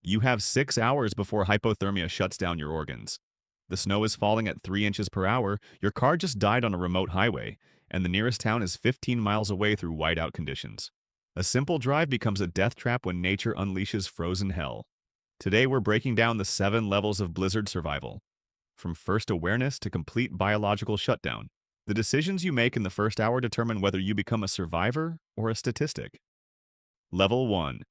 You have 6 hours before hypothermia shuts down your organs. The snow is falling at 3 inches per hour, your car just died on a remote highway, and the nearest town is 15 miles away through whiteout conditions. A simple drive becomes a death trap when nature unleashes frozen hell. Today we're breaking down the 7 levels of blizzard survival. From first awareness to complete biological shutdown. The decisions you make in the first hour determine whether you become a survivor or a statistic. Level 1.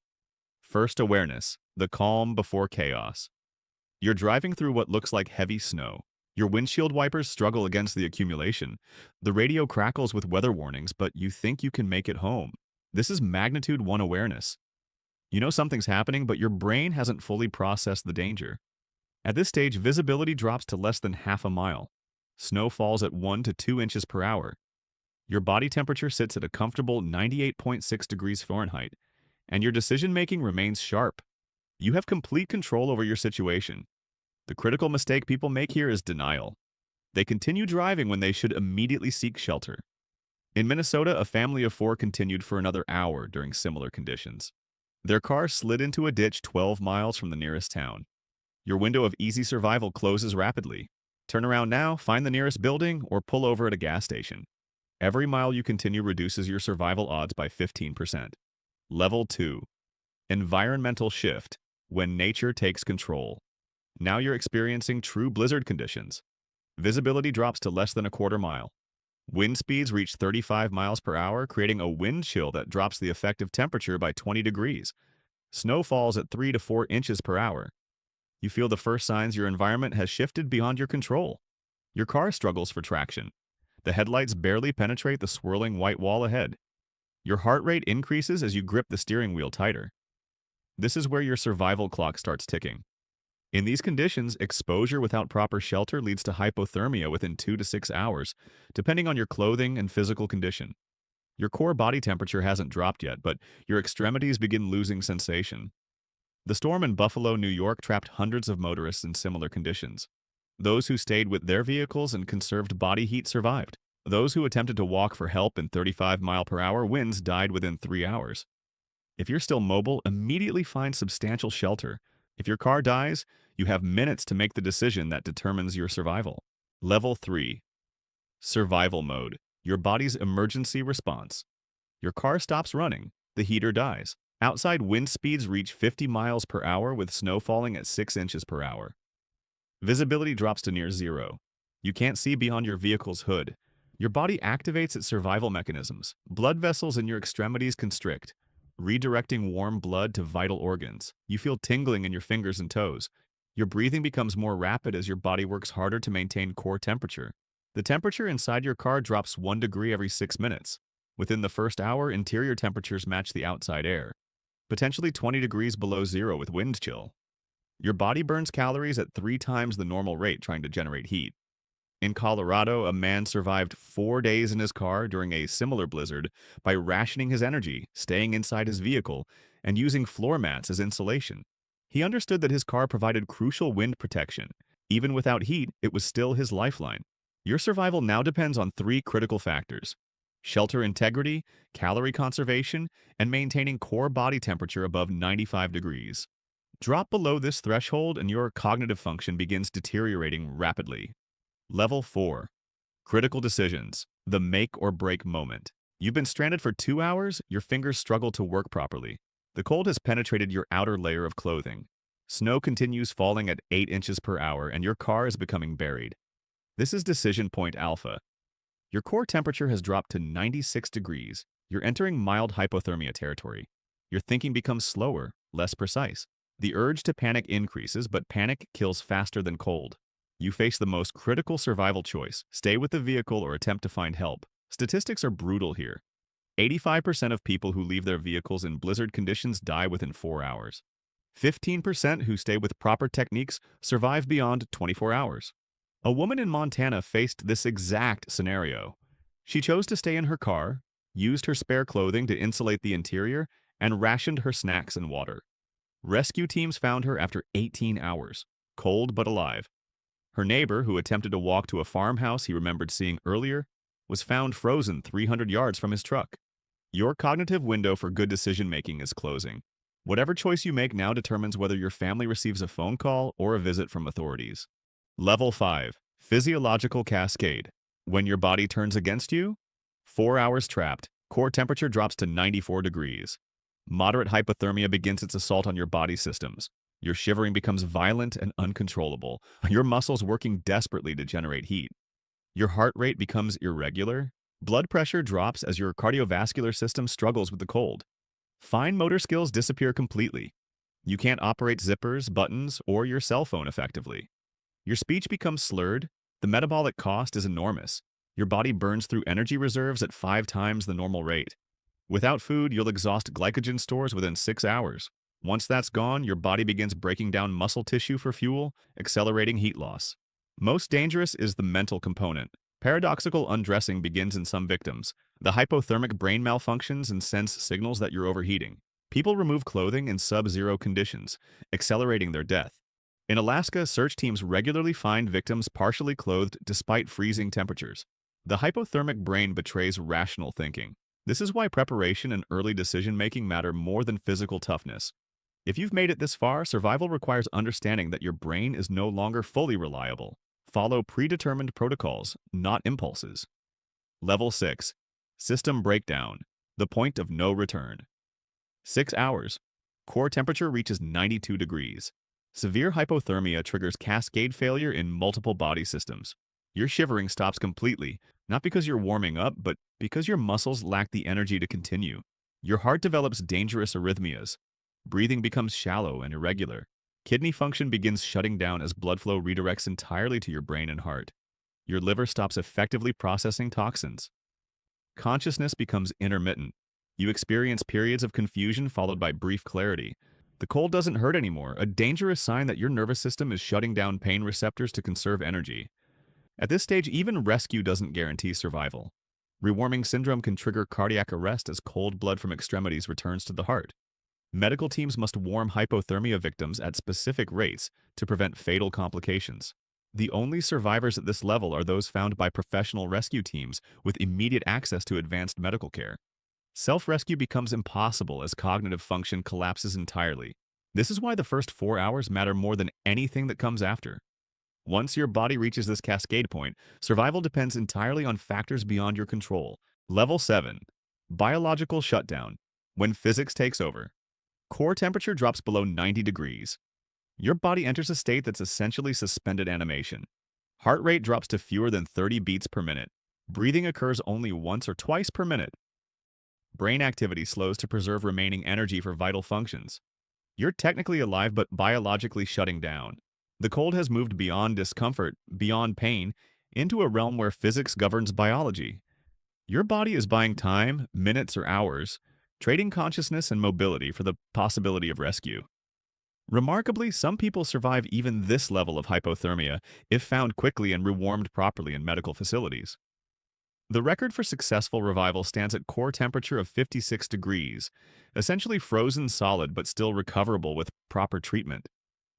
First awareness, the calm before chaos. You're driving through what looks like heavy snow. Your windshield wipers struggle against the accumulation. The radio crackles with weather warnings, but you think you can make it home. This is magnitude 1 awareness. You know something's happening, but your brain hasn't fully processed the danger. At this stage, visibility drops to less than half a mile. Snow falls at 1 to 2 inches per hour. Your body temperature sits at a comfortable 98.6 degrees Fahrenheit, and your decision-making remains sharp. You have complete control over your situation. The critical mistake people make here is denial. They continue driving when they should immediately seek shelter. In Minnesota, a family of 4 continued for another hour during similar conditions. Their car slid into a ditch 12 miles from the nearest town. Your window of easy survival closes rapidly. Turn around now, find the nearest building, or pull over at a gas station. Every mile you continue reduces your survival odds by 15%. Level 2. Environmental shift, when nature takes control. Now you're experiencing true blizzard conditions. Visibility drops to less than a quarter mile. Wind speeds reach 35 miles per hour, creating a wind chill that drops the effective temperature by 20 degrees. Snow falls at 3 to 4 inches per hour. You feel the first signs your environment has shifted beyond your control. Your car struggles for traction. The headlights barely penetrate the swirling white wall ahead. Your heart rate increases as you grip the steering wheel tighter. This is where your survival clock starts ticking. In these conditions, exposure without proper shelter leads to hypothermia within 2 to 6 hours, depending on your clothing and physical condition. Your core body temperature hasn't dropped yet, but your extremities begin losing sensation. The storm in Buffalo, New York trapped hundreds of motorists in similar conditions. Those who stayed with their vehicles and conserved body heat survived. Those who attempted to walk for help in 35-mile-per-hour winds died within 3 hours. If you're still mobile, immediately find substantial shelter. If your car dies, you have minutes to make the decision that determines your survival. Level 3. Survival mode. Your body's emergency response. Your car stops running. The heater dies. Outside wind speeds reach 50 miles per hour with snow falling at 6 inches per hour. Visibility drops to near zero. You can't see beyond your vehicle's hood. Your body activates its survival mechanisms. Blood vessels in your extremities constrict, redirecting warm blood to vital organs. You feel tingling in your fingers and toes. Your breathing becomes more rapid as your body works harder to maintain core temperature. The temperature inside your car drops 1 degree every 6 minutes. Within the first hour, interior temperatures match the outside air, potentially 20 degrees below zero with wind chill. Your body burns calories at 3 times the normal rate trying to generate heat. In Colorado, a man survived 4 days in his car during a similar blizzard by rationing his energy, staying inside his vehicle, and using floor mats as insulation. He understood that his car provided crucial wind protection. Even without heat, it was still his lifeline. Your survival now depends on 3 critical factors: shelter integrity, calorie conservation, and maintaining core body temperature above 95 degrees. Drop below this threshold and your cognitive function begins deteriorating rapidly. Level 4. Critical decisions. The make or break moment. You've been stranded for 2 hours, your fingers struggle to work properly. The cold has penetrated your outer layer of clothing. Snow continues falling at 8 inches per hour and your car is becoming buried. This is decision point alpha. Your core temperature has dropped to 96 degrees. You're entering mild hypothermia territory. Your thinking becomes slower, less precise. The urge to panic increases, but panic kills faster than cold. You face the most critical survival choice: stay with the vehicle or attempt to find help. Statistics are brutal here. 85% of people who leave their vehicles in blizzard conditions die within 4 hours. 15% who stay with proper techniques survive beyond 24 hours. A woman in Montana faced this exact scenario. She chose to stay in her car, used her spare clothing to insulate the interior, and rationed her snacks and water. Rescue teams found her after 18 hours, cold but alive. Her neighbor, who attempted to walk to a farmhouse he remembered seeing earlier, was found frozen 300 yards from his truck. Your cognitive window for good decision-making is closing. Whatever choice you make now determines whether your family receives a phone call or a visit from authorities. Level 5. Physiological Cascade. When your body turns against you, 4 hours trapped, core temperature drops to 94 degrees. Moderate hypothermia begins its assault on your body systems. Your shivering becomes violent and uncontrollable, your muscles working desperately to generate heat. Your heart rate becomes irregular. Blood pressure drops as your cardiovascular system struggles with the cold. Fine motor skills disappear completely. You can't operate zippers, buttons, or your cell phone effectively. Your speech becomes slurred. The metabolic cost is enormous. Your body burns through energy reserves at 5 times the normal rate. Without food, you'll exhaust glycogen stores within 6 hours. Once that's gone, your body begins breaking down muscle tissue for fuel, accelerating heat loss. Most dangerous is the mental component. Paradoxical undressing begins in some victims. The hypothermic brain malfunctions and sends signals that you're overheating. People remove clothing in sub-zero conditions, accelerating their death. In Alaska, search teams regularly find victims partially clothed despite freezing temperatures. The hypothermic brain betrays rational thinking. This is why preparation and early decision-making matter more than physical toughness. If you've made it this far, survival requires understanding that your brain is no longer fully reliable. Follow predetermined protocols, not impulses. Level 6. System Breakdown. The point of no return. 6 hours. Core temperature reaches 92 degrees. Severe hypothermia triggers cascade failure in multiple body systems. Your shivering stops completely, not because you're warming up, but because your muscles lack the energy to continue. Your heart develops dangerous arrhythmias. Breathing becomes shallow and irregular. Kidney function begins shutting down as blood flow redirects entirely to your brain and heart. Your liver stops effectively processing toxins. Consciousness becomes intermittent. You experience periods of confusion followed by brief clarity. The cold doesn't hurt anymore, a dangerous sign that your nervous system is shutting down pain receptors to conserve energy. At this stage, even rescue doesn't guarantee survival. Rewarming syndrome can trigger cardiac arrest as cold blood from extremities returns to the heart. Medical teams must warm hypothermia victims at specific rates to prevent fatal complications. The only survivors at this level are those found by professional rescue teams with immediate access to advanced medical care. Self-rescue becomes impossible as cognitive function collapses entirely. This is why the first 4 hours matter more than anything that comes after. Once your body reaches this cascade point, survival depends entirely on factors beyond your control. Level 7. Biological Shutdown. When physics takes over. Core temperature drops below 90 degrees. Your body enters a state that's essentially suspended animation. Heart rate drops to fewer than 30 beats per minute. Breathing occurs only once or twice per minute. Brain activity slows to preserve remaining energy for vital functions. You're technically alive but biologically shutting down. The cold has moved beyond discomfort, beyond pain, into a realm where physics governs biology. Your body is buying time, minutes or hours, trading consciousness and mobility for the possibility of rescue. Remarkably, some people survive even this level of hypothermia if found quickly and rewarmed properly in medical facilities. The record for successful revival stands at core temperature of 56 degrees, essentially frozen solid but still recoverable with proper treatment.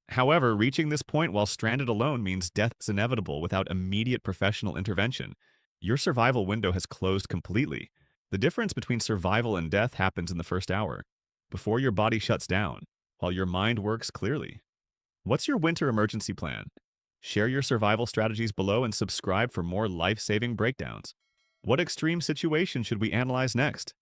However, reaching this point while stranded alone means death is inevitable without immediate professional intervention. Your survival window has closed completely. The difference between survival and death happens in the first hour, before your body shuts down, while your mind works clearly. What's your winter emergency plan? Share your survival strategies below and subscribe for more life-saving breakdowns. What extreme situation should we analyze next?